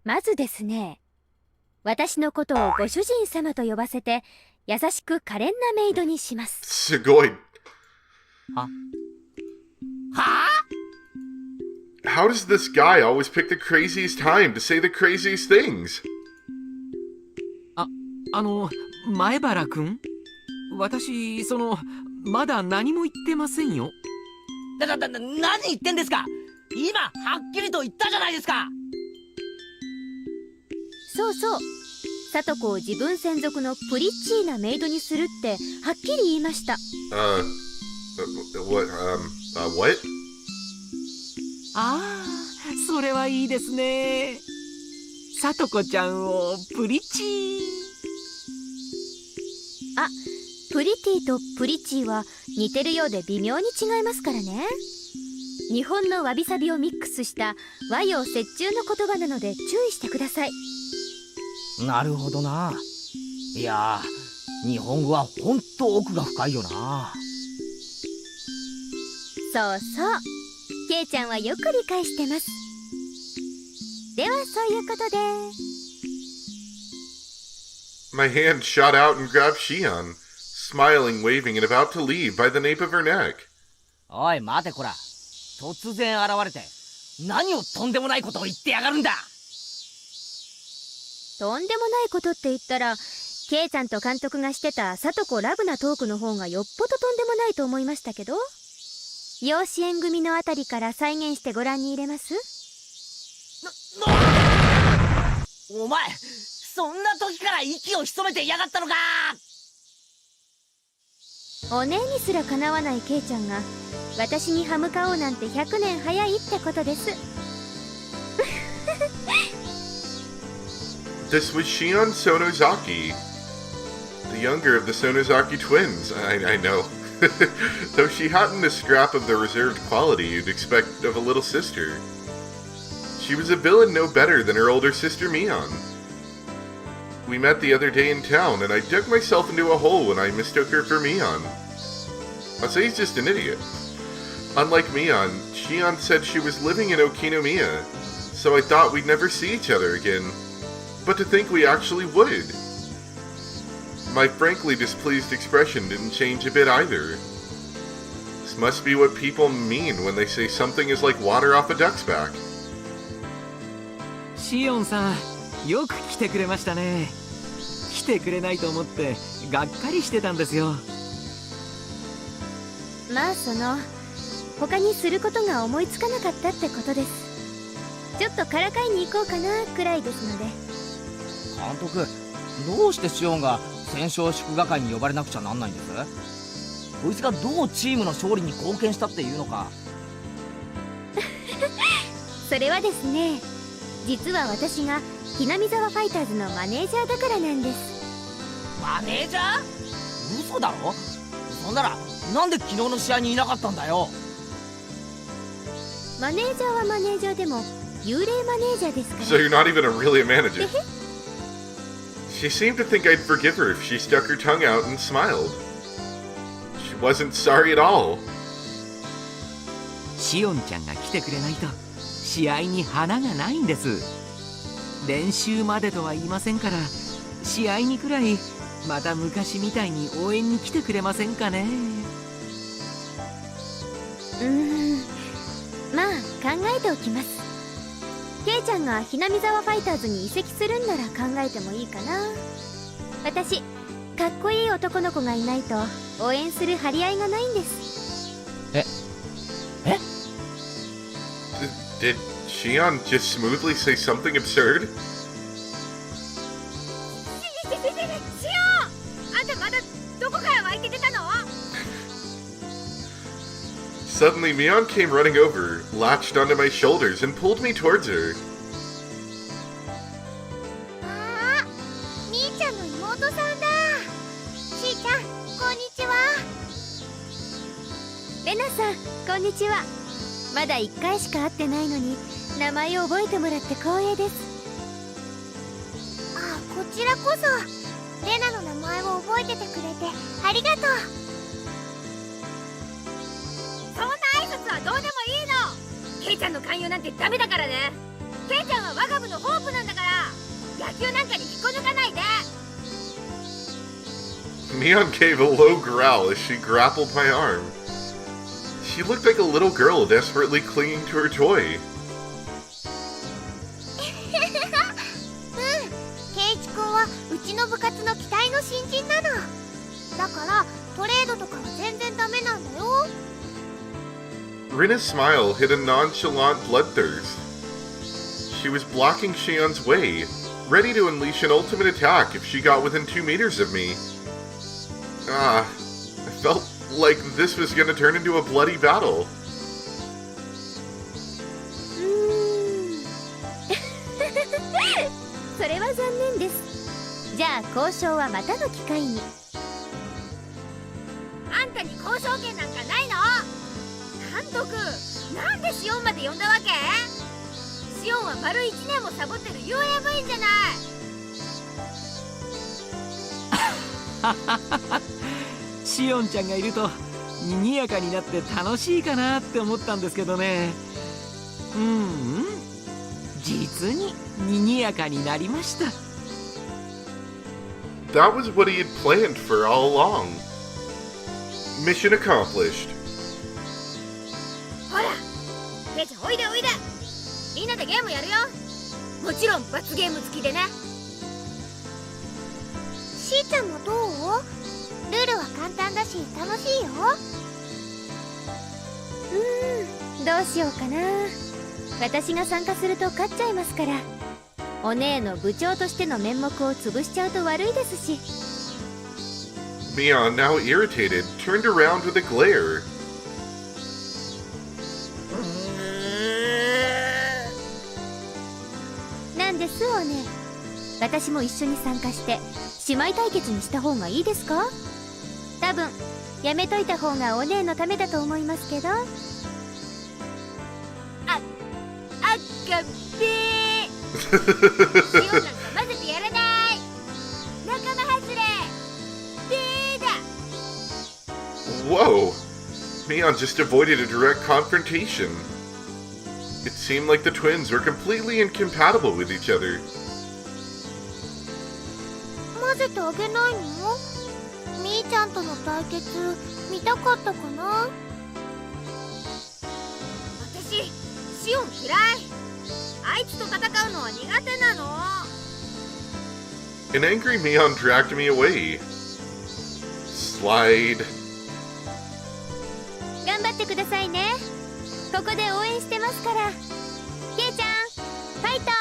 まずですね、私のことをご主人様と呼ばせて、優しく可憐なメイドにします。すごい。はは How does this guy always pick the craziest time to say the craziest things? 前原くん、私まだ何も言ってませんよ。何言ってんですか。今はっきりと言ったじゃないですか。そうそう、聡子を自分専属のプリッチーなメイドにするってはっきり言いました。What? ああ、それはいいですね。さとこちゃんをプリチー。あ、プリティとプリチーは似てるようで微妙に違いますからね。日本のわびさびをミックスした和洋折衷の言葉なので注意してください。なるほどな。いやー、日本語はほんと奥が深いよな。そうそう、ケイちゃんはよく理解してます。ではそういうことで。My hand shot out and grabbed Shion, smiling, waving, and about to leave by the nape of her neck. おい待てこら、突然現れて何をとんでもないことを言ってやがるんだ。とんでもないことって言ったら、ケイちゃんと監督がしてた聡子ラブなトークの方がよっぽどとんでもないと思いましたけど、養子縁組のあたりから再現してご覧に入れます？お前そんな時から息を潜めてやがったのか。お姉にすらかなわないケイちゃんが私に歯向かおうなんて100年早いってことです。This was Shion Sonozaki, the younger of the Sonozaki twins. I know. Though she hadn't a scrap of the reserved quality you'd expect of a little sister. She was a villain no better than her older sister Mion. We met the other day in town, and I dug myself into a hole when I mistook her for Mion. I'll say he's just an idiot. Unlike Mion, Shion said she was living in Okinomiya, so I thought we'd never see each other again. But to think we actually would. My frankly displeased expression didn't change a bit either. This must be what people mean when they say something is like water off a duck's back. シオンさん、よく来てくれましたね。来てくれないと思ってがっかりしてたんですよ。まあ他にすることが思いつかなかったってことです。ちょっとからかいに行こうかなくらいですので。監督、どうしてシオンが戦勝祝賀会に呼ばれなくちゃなんないんです？こいつがどうチームの勝利に貢献したっていうのか。それはですね、実は私がひなみざわファイターズのマネージャーだからなんです。マネージャー？嘘だろ。そんならなんで昨日の試合にいなかったんだよ。マネージャーはマネージャーでも幽霊マネージャーですから。 So you're not even really a manager. She seemed to think I'd forgive her if she stuck her tongue out and smiled. She wasn't sorry at all. シオンちゃんが来てくれないと試合に花がないんです。練習までとは言いませんから、試合にくらいまた昔みたいに応援に来てくれませんかね。まあ考えておきます。ケイちゃんがひなみざわファイターズに移籍するんなら考えてもいいかな。私かっこいい男の子がいないと応援する張り合いがないんです。Did Shion just smoothly say something absurd? シオン、あんたまだどこから湧いて出たの？ Suddenly, Mion came running over, latched onto my shoulders, and pulled me towards her. あー、みーちゃんの妹さんだ。しーちゃん、こんにちは。レナさん、こんにちは。まだ1回しか会ってないのに名前を覚えてもらって光栄です。あ、こちらこそ。レナの名前を覚えててくれてありがとう。そんな挨拶はどうでもいいの。ケイちゃんの勧誘なんてダメだからね。ケイちゃんは我が部のホープなんだから。球なんかに引っこ抜かないで。 Mion gave a low growl as she grappled my arm. She looked like a little girl desperately clinging to her toy. ケイチ君はうちの部活の期待の新人なの。だからトレードとかは全然ダメなんだよ。 Rinna's smile hid a nonchalant bloodthirst. She was blocking Shion's way, ready to unleash an ultimate attack if she got within 2 meters of me. I felt like this was gonna turn into a bloody battle. それは残念です。じゃあ交渉はまたの機会に。あんたに交渉権なんかないの。監督、なんでシオンまで呼んだわけ。シオンは丸1年もサボってる遊泳部員じゃない。シオンちゃんがいると賑やかになって楽しいかなって思ったんですけどね。実に賑やかになりました。 That was what he had planned for all along. Mission accomplished. ほら、ケイちゃんおいでおいで。みんなでゲームやるよ。もちろん罰ゲーム付きでね。しーちゃんもどう？ルールは簡単だし楽しいよ。どうしようかな。私が参加すると勝っちゃいますから。お姉の部長としての面目を潰しちゃうと悪いですし。 Mion, now irritated, turned around with a glare. なんですお姉。私も一緒に参加して姉妹対決にした方がいいですか。多分やめといた方がお姉のためだと思いますけど。あっかべー。塩なんか混ぜてやらない。仲間外れ。べーだ。 Whoa! Mion just avoided a direct confrontation. It seemed like the twins were completely incompatible with each other. 混ぜてあげないの？みーちゃんとの対決見たかったかな。私シオン嫌い。あいつと戦うのは苦手なの。 An angry Mion dragged me away. Slide. 頑張ってくださいね。ここで応援してますから。ケイちゃんファイト。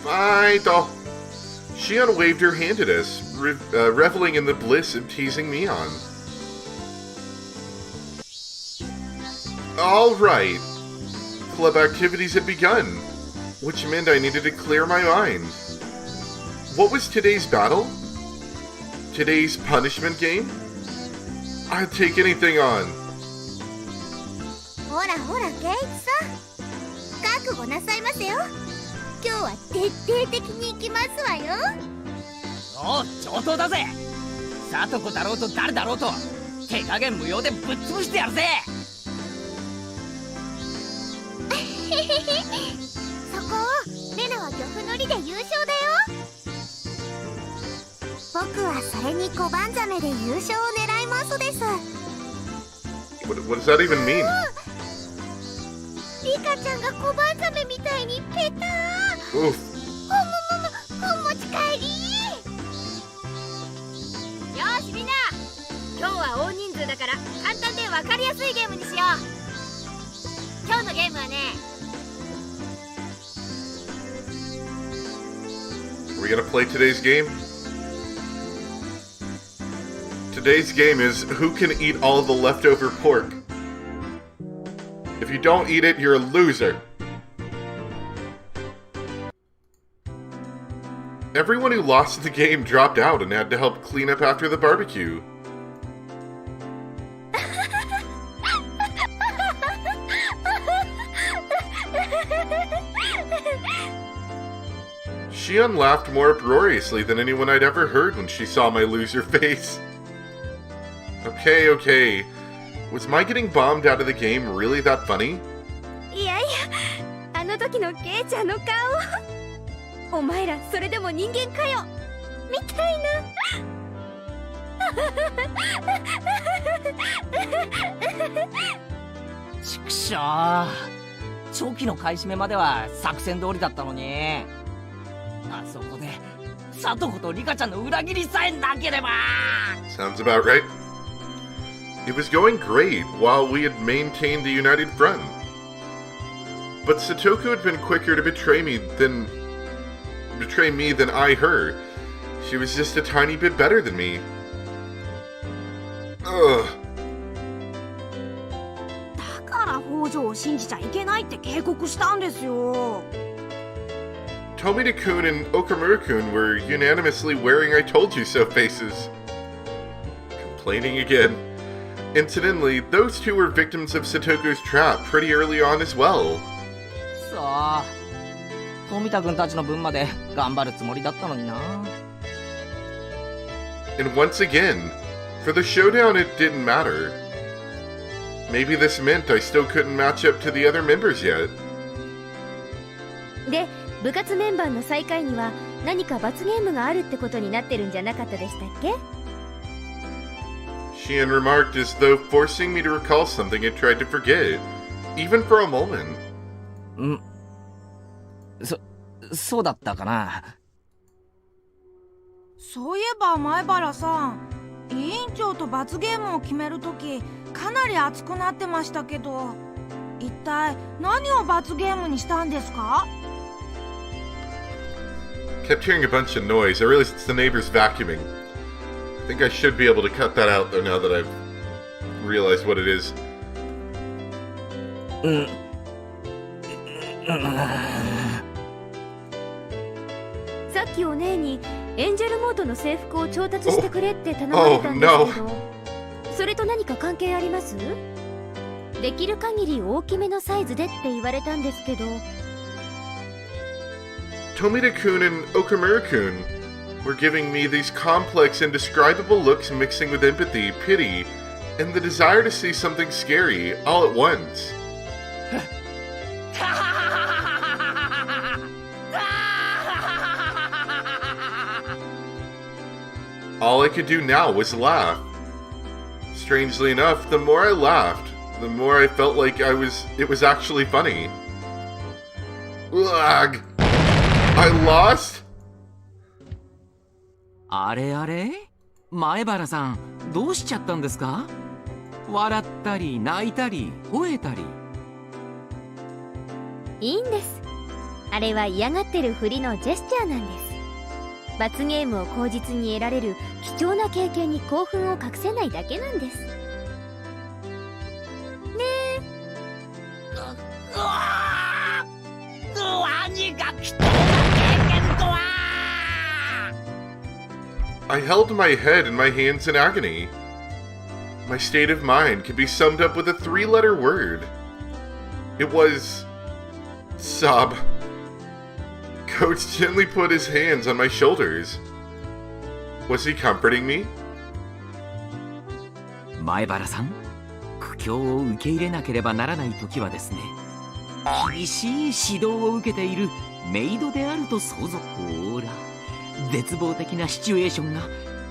Fight! Shion waved her hand at us, reveling in the bliss of teasing Mion. Alright. Club activities had begun, which meant I needed to clear my mind. What was today's battle? Today's punishment game? I'd take anything on. ほらほらケイチさん、覚悟なさいませよ。今日は徹底的に行きますわよ。おう、上等だぜ。さとこだろうと誰だろうと手加減無用でぶっ潰してやるぜ。そこをレナは漁夫の利で優勝だよ。僕はそれに小判ザメで優勝を狙いますです。 What does that even mean? リカちゃんが小判ザメみたいにペター。 Oof. 本持ち帰り。よしみんな、今日は大人数だから簡単で分かりやすいゲームにしよう。今日のゲームはね、Are we gonna play today's game? Today's game is who can eat all the leftover pork. If you don't eat it, you're a loser. Everyone who lost the game dropped out and had to help clean up after the barbecue. Shion laughed more uproariously than anyone I'd ever heard when she saw my loser face. Okay. Was my getting bombed out of the game really that funny? いやいや、あの時のケイちゃんの顔。お前らそれでも人間かよみたいな。ちくしょう、初期の買い占めまでは作戦通りだったのに、あそこでサトコとリカちゃんの裏切りさえなければ。 Sounds about right. It was going great while we had maintained a united front. But Satoko had been quicker to betray me than I her. She was just a tiny bit better than me. Ugh. だから北条を信じちゃいけないって警告したんですよ。Tomita-kun and Okamura-kun were unanimously wearing I told you so faces. Complaining again. Incidentally, those two were victims of Satoko's trap pretty early on as well. さあ、富田君たちの分まで頑張るつもりだったのにな。 And once again, for the showdown it didn't matter. Maybe this meant I still couldn't match up to the other members yet. で、部活メンバーの再会には何か罰ゲームがあるってことになってるんじゃなかったでしたっけ？ Shion remarked as though forcing me to recall something I'd tried to forget, even for a moment. そうだったかな。そういえば前原さん、委員長と罰ゲームを決めるときかなり熱くなってましたけど、一体何を罰ゲームにしたんですか？ Kept hearing a bunch of noise. I realized it's the neighbors vacuuming. I think I should be able to cut that out though now that I've realized what it is. さっきお姉にエンジェルモードの制服を調達してくれって頼まれたんですけど、それと何か関係あります？できる限り大きめのサイズでって言われたんですけど。 Tomita-kun and Okamura-kun were giving me these complex, indescribable looks mixing with empathy, pity, and the desire to see something scary all at once. All I could do now was laugh. Strangely enough, the more I laughed, the more I felt like it was actually funny. Ugh. I lost? あれあれ、前原さんどうしちゃったんですか？笑ったり泣いたり吠えたり。いいんです。あれは嫌がってるふりのジェスチャーなんです。罰ゲームを口実に得られる貴重な経験に興奮を隠せないだけなんです。ねえ。何が貴重な経験とは。 I held my head in my hands in agony. My state of mind could be summed up with a three-letter word. It was... sob. Coach gently put his hands on my shoulders. Was he comforting me? 前原さん、苦境を受け入れなければならない時はですね、厳しい指導を受けているメイドであると想像。ほら、絶望的なシチュエーションが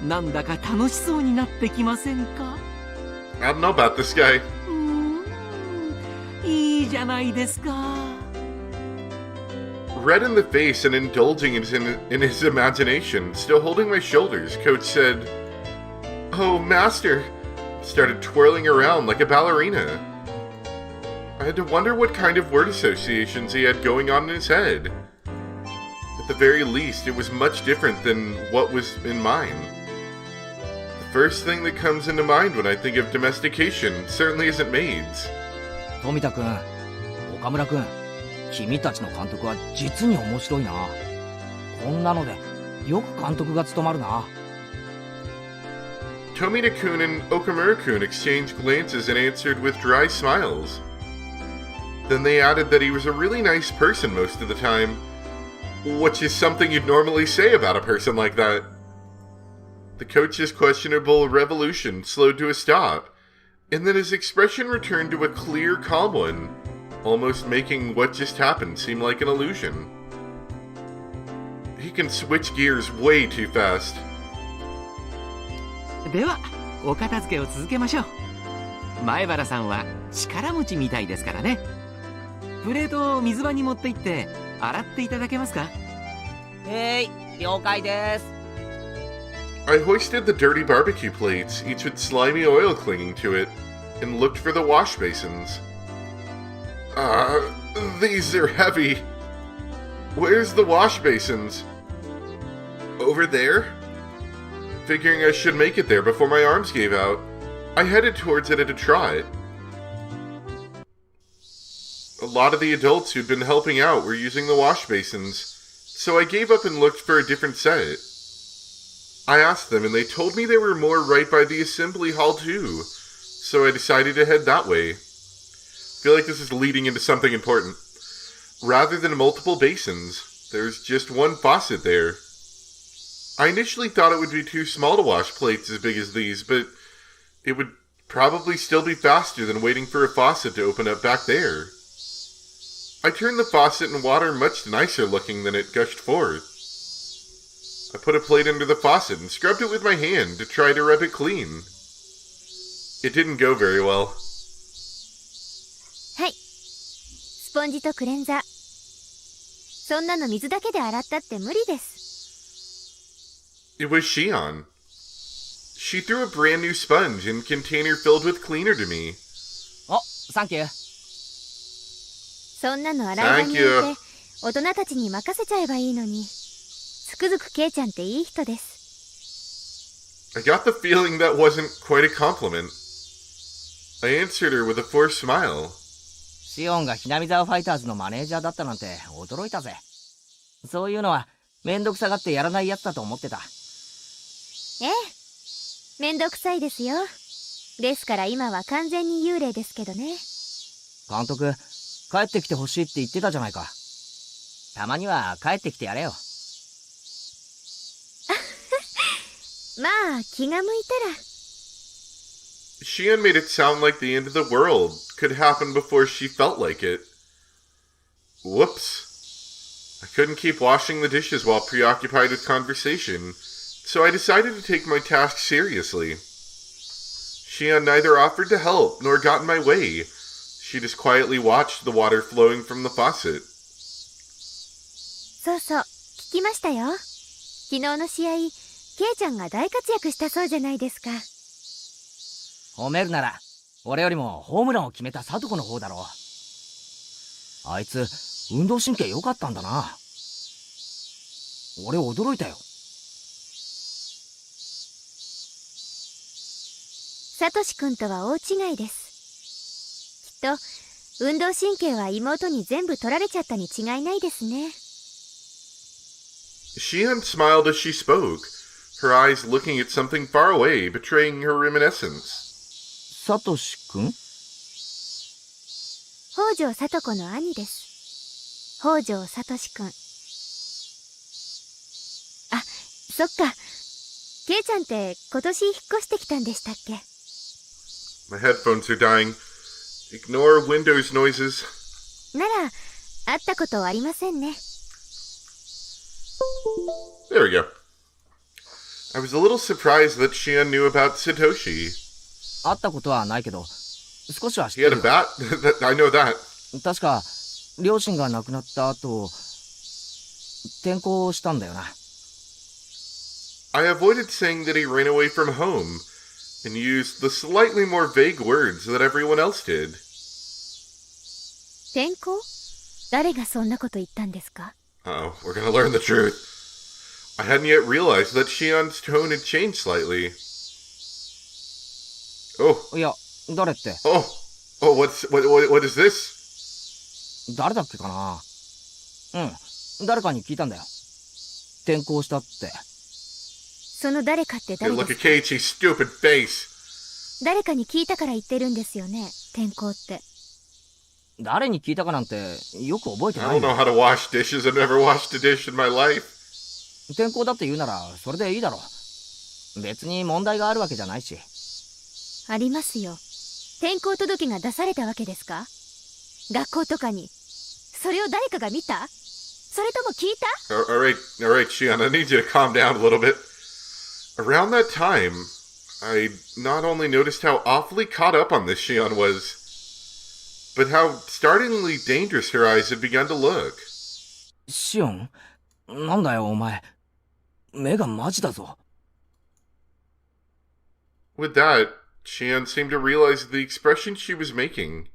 なんだか楽しそうになってきませんか？ I don't know about this guy. いいじゃないですか。Red in the face and indulging in his imagination, still holding my shoulders, Coach said, "Oh, Master," started twirling around like a ballerina. I had to wonder what kind of word associations he had going on in his head. At the very least, it was much different than what was in mine. The first thing that comes into mind when I think of domestication certainly isn't maids. 富田君、岡村君、君たちの監督は実に面白いな。こんなのでよく監督が務まるな。 Tomita-kun and Okamura-kun exchanged glances and answered with dry smiles. Then they added that he was a really nice person most of the time, which is something you'd normally say about a person like that. The coach's questionable revolution slowed to a stop, and then his expression returned to a clear, calm one, almost making what just happened seem like an illusion. He can switch gears way too fast. ではお片付けを続けましょう。前原さんは力持ちみたいですからね。プレートを水場に持って行って洗っていただけますか？了解です。I hoisted the dirty barbecue plates, each with slimy oil clinging to it, and looked for the wash basins. These are heavy. Where's the wash basins? Over there? Figuring I should make it there before my arms gave out, I headed towards it at a trot. A lot of the adults who'd been helping out were using the wash basins, so I gave up and looked for a different set. I asked them and they told me they were more right by the assembly hall too, so I decided to head that way. I feel like this is leading into something important. Rather than multiple basins, there's just one faucet there. I initially thought it would be too small to wash plates as big as these, but it would probably still be faster than waiting for a faucet to open up back there. I turned the faucet and water much nicer looking than it gushed forth. I put a plate under the faucet and scrubbed it with my hand to try to rub it clean. It didn't go very well. はい。スポンジとクレンザー。そんなの水だけで洗ったって無理です。It was Shion. She threw a brand new sponge and container filled with cleaner to me. お、サンキュー。そんなの洗い場に置いて大人たちに任せちゃえばいいのに。つくづくケイちゃんっていい人です。I got the feeling that wasn't quite a compliment. I answered her with a forced smile. シオンがひなみ沢ファイターズのマネージャーだったなんて驚いたぜ。そういうのはめんどくさがってやらないやつだと思ってた。ええ、めんどくさいですよ。ですから今は完全に幽霊ですけどね。監督、帰ってきてほしいって言ってたじゃないか。たまには帰ってきてやれよ。まあ気が向いたら。Shion made it sound like the end of the world could happen before she felt like it. Whoops. I couldn't keep washing the dishes while preoccupied with conversation, so I decided to take my task seriously. Shion neither offered to help nor got in my way. She just quietly watched the water flowing from the faucet. そうそう、聞きましたよ。昨日の試合、ケイちゃんが大活躍したそうじゃないですか。褒めるなら俺よりもホームランを決めたサトコの方だろう。あいつ運動神経良かったんだな。俺驚いたよ。サトシ君とは大違いです。きっと運動神経は妹に全部取られちゃったに違いないですね。Shion smiled as she spoke, her eyes looking at something far away, betraying her reminiscence. サトシ君？北条サト子の兄です。北条サトシ君。あ、そっか。ケイちゃんって今年引っ越してきたんでしたっけ？ My headphones are dying. Ignore Windows noises. なら、会ったことありませんね。There we go. I was a little surprised that Shion knew about Satoshi. 会ったことはないけど少しは知 He って had る a よ。bat? I know that. 確か両親が亡くなった後転校したんだよな。I avoided saying that he ran away from home and used the slightly more vague words that everyone else did. 転校？誰がそんなこと言ったんですか？ Uh-oh, we're gonna learn the truth. I hadn't yet realized that Shion's tone had changed slightly. Oh, いや誰って what is this? 誰だっけかな。誰かに聞いたんだよ。転校したって。その誰かって Hey, 誰 look で at すか？ Keiichi's stupid face. 誰かに聞いたから言ってるんですよね、転校って。誰に聞いたかなんてよく覚えて I ない don't know よ。 how to wash dishes. I've never washed a dish in my life. 転校だって言うならそれでいいだろ。別に問題があるわけじゃないし。ありますよ。転校届が出されたわけですか？学校とかに。それを誰かが見た？それとも聞いた？ All right, Shion, I need you to calm down a little bit. Around that time, I not only noticed how awfully caught up on this Shion was, but how startlingly dangerous her eyes had begun to look. シオン、なんだよお前。目がマジだぞ。With that, Shion seemed to realize the expression she was making.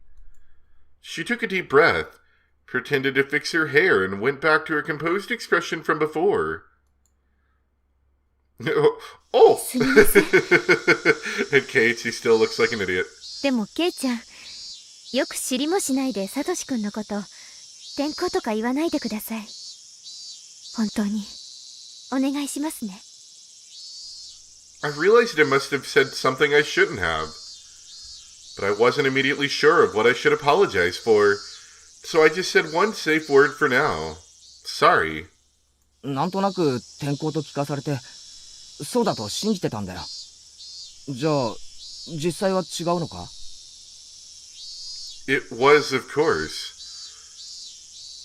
She took a deep breath, pretended to fix her hair, and went back to her composed expression from before. Oh! And Kate, she still looks like an idiot. でもケイちゃん、よく知りもしないでサトシ君のこと転校とか言わないでください。本当にお願いしますね。I realized I must have said something I shouldn't have, but I wasn't immediately sure of what I should apologize for, so I just said one safe word for now. Sorry. なんとなく転校と聞かされて、そうだと信じてたんだよ。じゃあ、実際は違うのか？ It was, of course.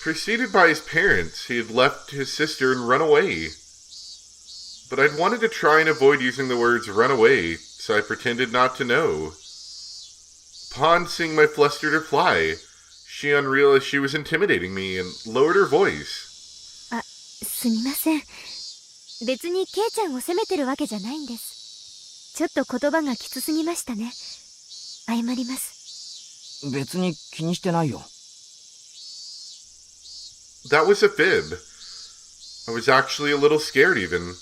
Preceded by his parents, he had left his sister and run away. But I'd wanted to try and avoid using the words run away, so I pretended not to know. Upon seeing my flustered reply, Shion realized she was intimidating me and lowered her voice. すみません。別にケイちゃんを責めてるわけじゃないんです。ちょっと言葉がきつすぎましたね。謝ります。別に気にしてないよ。That was a fib. I was actually a little scared even.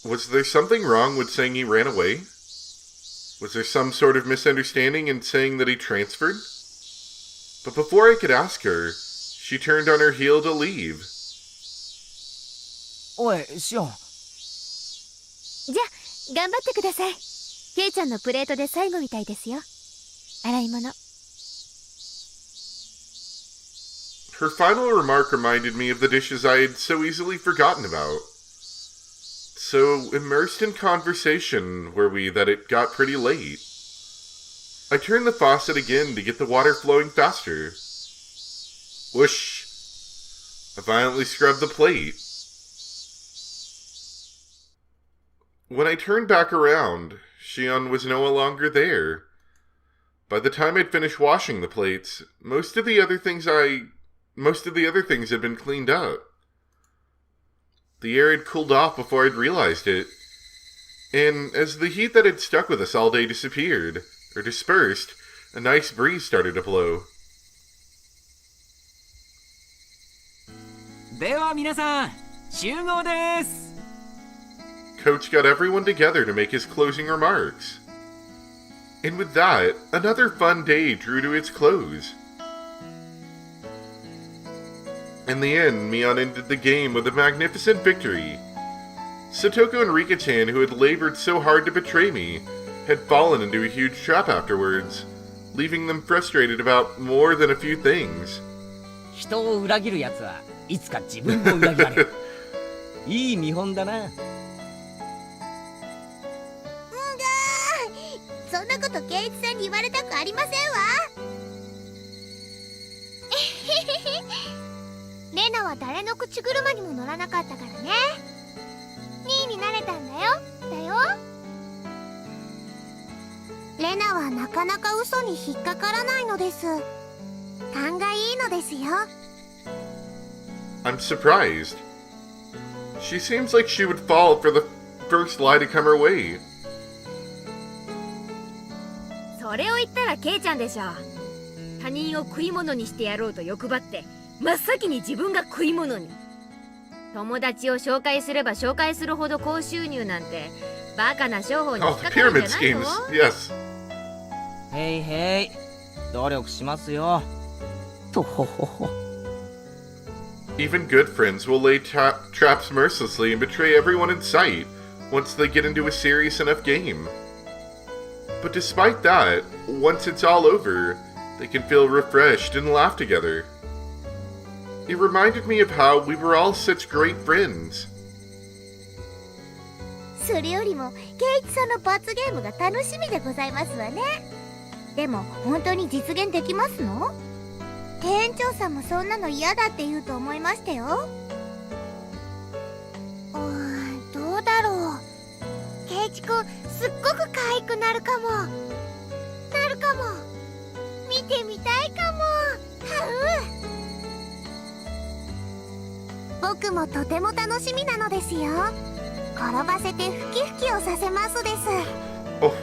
Was there something wrong with saying he ran away? Was there some sort of misunderstanding in saying that he transferred? But before I could ask her, she turned on her heel to leave. おい、シオン。じゃあ頑張ってください。ケイちゃんのプレートで最後みたいですよ。洗い物。Her final remark reminded me of the dishes I had so easily forgotten about. So immersed in conversation were we that it got pretty late. I turned the faucet again to get the water flowing faster. Whoosh! I violently scrubbed the plate. When I turned back around, Shion was no longer there. By the time I'd finished washing the plates, most of the other things had been cleaned up. The air had cooled off before I'd realized it, and as the heat that had stuck with us all day disappeared, or dispersed, a nice breeze started to blow. では皆さん、集合です。Coach got everyone together to make his closing remarks. And with that, another fun day drew to its close. In the end, Mion ended the game with a magnificent victory. Satoko and Rika-chan, who had labored so hard to betray me, had fallen into a huge trap afterwards, leaving them frustrated about more than a few things. 人を裏切るやつはいつか自分も裏切られる。いい見本だな。そんなことケイチさんに言われたくありませんわ。レナは誰の口車にも乗らなかったからね。2位になれたんだよ。レナはなかなか嘘に引っかからないのです。勘がいいのですよ。I'm surprised. She seems like she would fall for the first lie to come her way. それを言ったらケイちゃんでしょ。他人を食い物にしてやろうと欲張って真っ先に自分が食い物に。友達を紹介すれば紹介するほど高収入なんてバカな商法に引っ Oh, か the かるん pyramid じゃないの？ schemes. Yes. へいへい、努力しますよ。とほほほ。Even good friends will lay traps mercilessly and betray everyone in sight once they get into a serious enough game. But despite that, once it's all over, they can feel refreshed and laugh together. It reminded me of how we were all such great friends. それよりもケイチさんの罰ゲームが楽しみでございますわね。でも本当に実現できますの？店長さんもそんなの嫌だって言うと思いましたよ。どうだろう。ケイチくんすっごく可愛くなるかも。見てみたいかも。僕もとても楽しみなのですよ。転ばせてフキフキをさせますです。Oh,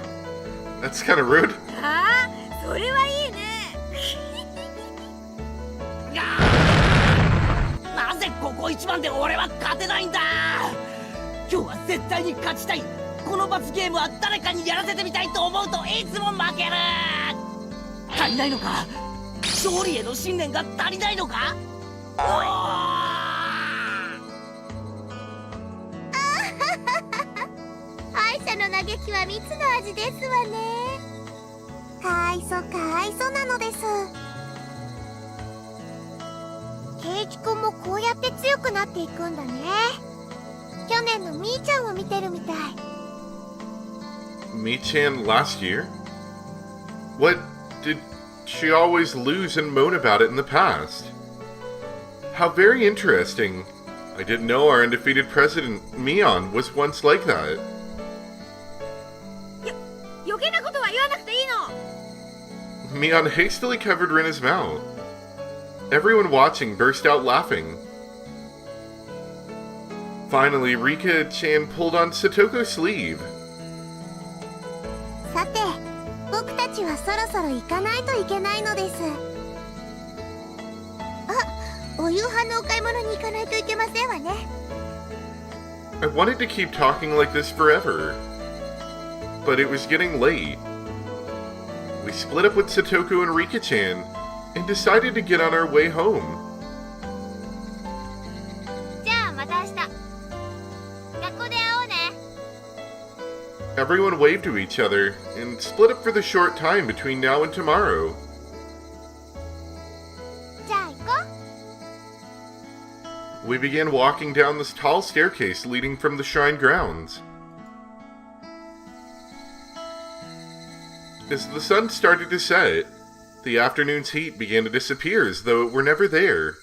that's kind of rude. ああ、それはいいね。なぜここ一番で俺は勝てないんだ。今日は絶対に勝ちたい。この罰ゲームは誰かにやらせてみたいと思うといつも負ける。足りないのか。勝利への信念が足りないのか。敗者の嘆きは蜜の味ですわね。かわいそうなのです。ケイチくんもこうやって強くなっていくんだね。去年のみーちゃんを見てるみたい。Mi-chan last year? What did she always lose and moan about it in the past? How very interesting. I didn't know our undefeated president, Mion, was once like that. 余計なことは言わなくていいの。 Mion hastily covered Rena's mouth. Everyone watching burst out laughing. Finally, Rika-chan pulled on Satoko's sleeve. さて、僕たちはそろそろ行かないといけないのです。お夕飯のお買い物に行かないといけませんわね。I wanted to keep talking like this forever, but it was getting late. We split up with Satoko and Rika-chan and decided to get on our way home. じゃあまた明日。学校で会おうね。Everyone waved to each other and split up for the short time between now and tomorrow. じゃあ行こう。 We began walking down this tall staircase leading from the shrine grounds. As the sun started to set, the afternoon's heat began to disappear as though it were never there.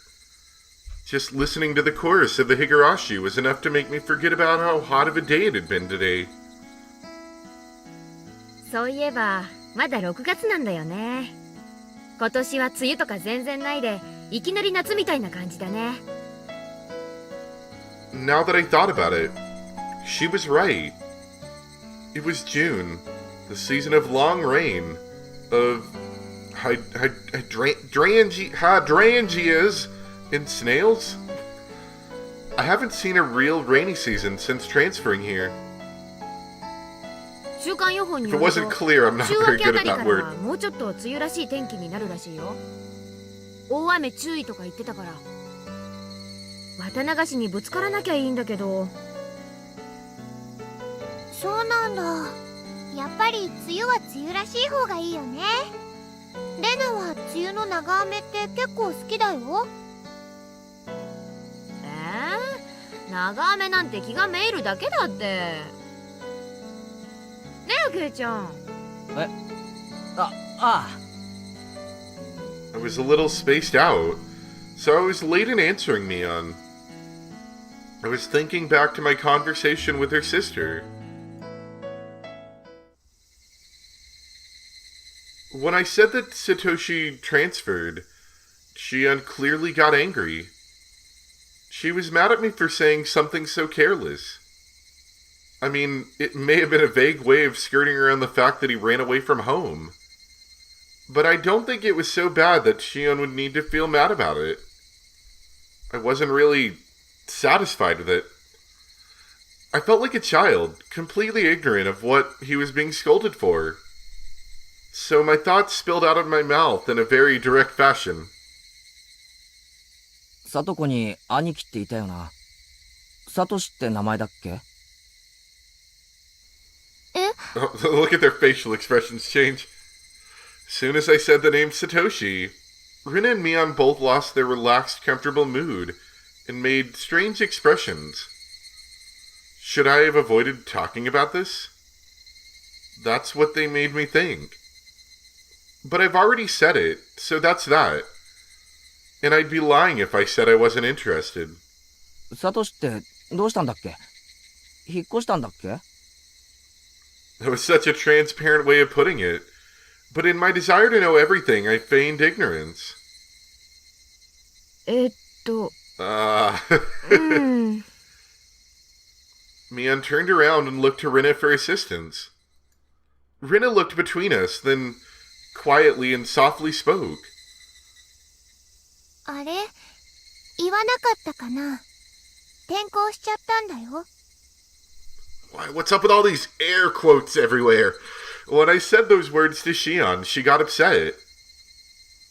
Just listening to the chorus of the Higurashi was enough to make me forget about how hot of a day it had been today. そういえばまだ6月なんだよね。今年は梅雨とか全然ないで、いきなり夏みたいな感じだね。Now that I thought about it, she was right. It was June, the season of long rain, of hydrangeas and snails. I haven't seen a real rainy season since transferring here. 週間予報に If よ it ると wasn't clear, I'm not 週 very 明けあ good た at り that から word. はもうちょっと梅雨らしい天気になるらしいよ。大雨注意とか言ってたから、綿流しにぶつからなきゃいいんだけど。そうなんだ。やっぱり梅雨は梅雨らしい方がいいよね。レナは梅雨の長雨って結構好きだよ。長雨なんて気がめいるだけだって。ねえケイちゃん。I was a little spaced out, so I was late in answering Mion. I was thinking back to my conversation with her sister. When I said that Satoshi transferred, she unclearly got angry. She was mad at me for saying something so careless. I mean, it may have been a vague way of skirting around the fact that he ran away from home. But I don't think it was so bad that Shion would need to feel mad about it. I wasn't really satisfied with it. I felt like a child, completely ignorant of what he was being scolded for. So my thoughts spilled out of my mouth in a very direct fashion. サトコに兄貴っていたよな。サトシって名前だっけ？ Oh, look at their facial expressions change. As soon as I said the name Satoshi, Rina and Mion both lost their relaxed, comfortable mood and made strange expressions. Should I have avoided talking about this? That's what they made me think. But I've already said it, so that's that. And I'd be lying if I said I wasn't interested. サトシってどうしたんだっけ？引っ越したんだっけ？ That was such a transparent way of putting it. But in my desire to know everything, I feigned ignorance. うん Mian turned around and looked to Rinna for assistance. Rinna looked between us, then quietly and softly spoke. あれ言わなかったかな転校しちゃったんだよ Why, what's up with all these air quotes everywhere? When I said those words to Shion, she got upset.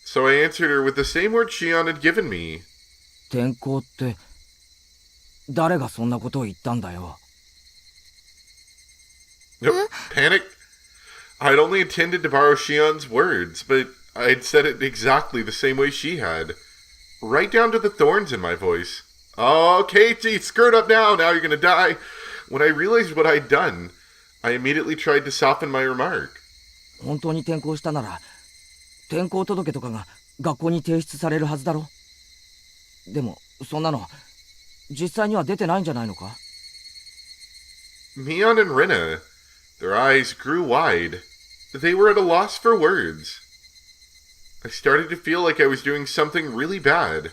So I answered her with the same word Shion had given me. 転校って誰がそんなことを言ったんだよ。Nope, panic. I'd only intended to borrow Shion's words, but I'd said it exactly the same way she had. Right down to the thorns in my voice. Oh, Katie, skirt up now you're gonna die. When I realized what I'd done, I immediately tried to soften my remark. 本当に転校したなら転校届とかが学校に提出されるはずだろ。でもそんなの実際には出てないんじゃないのか？ Mion and Rinna, their eyes grew wide. They were at a loss for words. I started to feel like I was doing something really bad.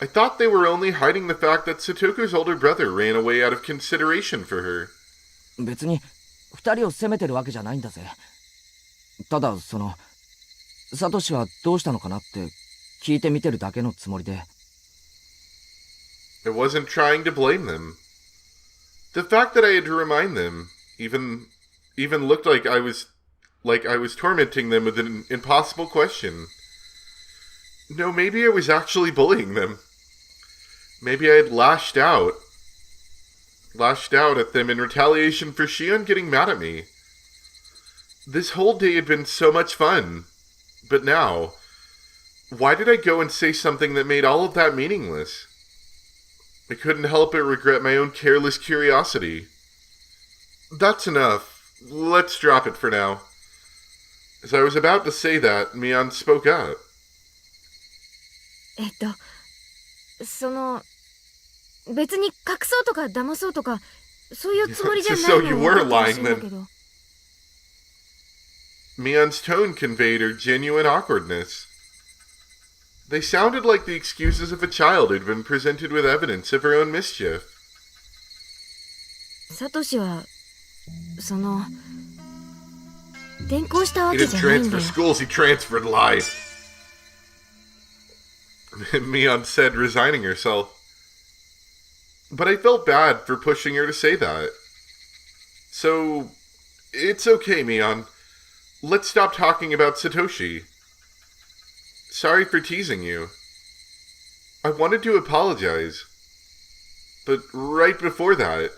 I thought they were only hiding the fact that Satoku's older brother ran away out of consideration for her. 別に二人を責めてるわけじゃないんだぜ。ただサトシはどうしたのかなって聞いてみてるだけのつもりで。I wasn't trying to blame them. The fact that I had to remind them even looked like I was tormenting them with an impossible question. No, maybe I was actually bullying them. Maybe I had lashed out at them in retaliation for Shion getting mad at me. This whole day had been so much fun. But now, why did I go and say something that made all of that meaningless? I couldn't help but regret my own careless curiosity. That's enough. Let's drop it for now. As I was about to say that, Mion spoke up. 別に隠そうとか騙そうとかそういうつもりじゃない So の you は were 分かってほしい lying んだ then. けど Mion's tone conveyed her genuine awkwardness. They sounded like the excuses of a child who'd been presented with evidence of her own mischief. サトシは転校したわ He け didn't じゃないんだ transfer よ schools, he transferred life. Mion said, resigning herself. But I felt bad for pushing her to say that. So, it's okay, Mion. Let's stop talking about Satoshi. Sorry for teasing you. I wanted to apologize. But right before that,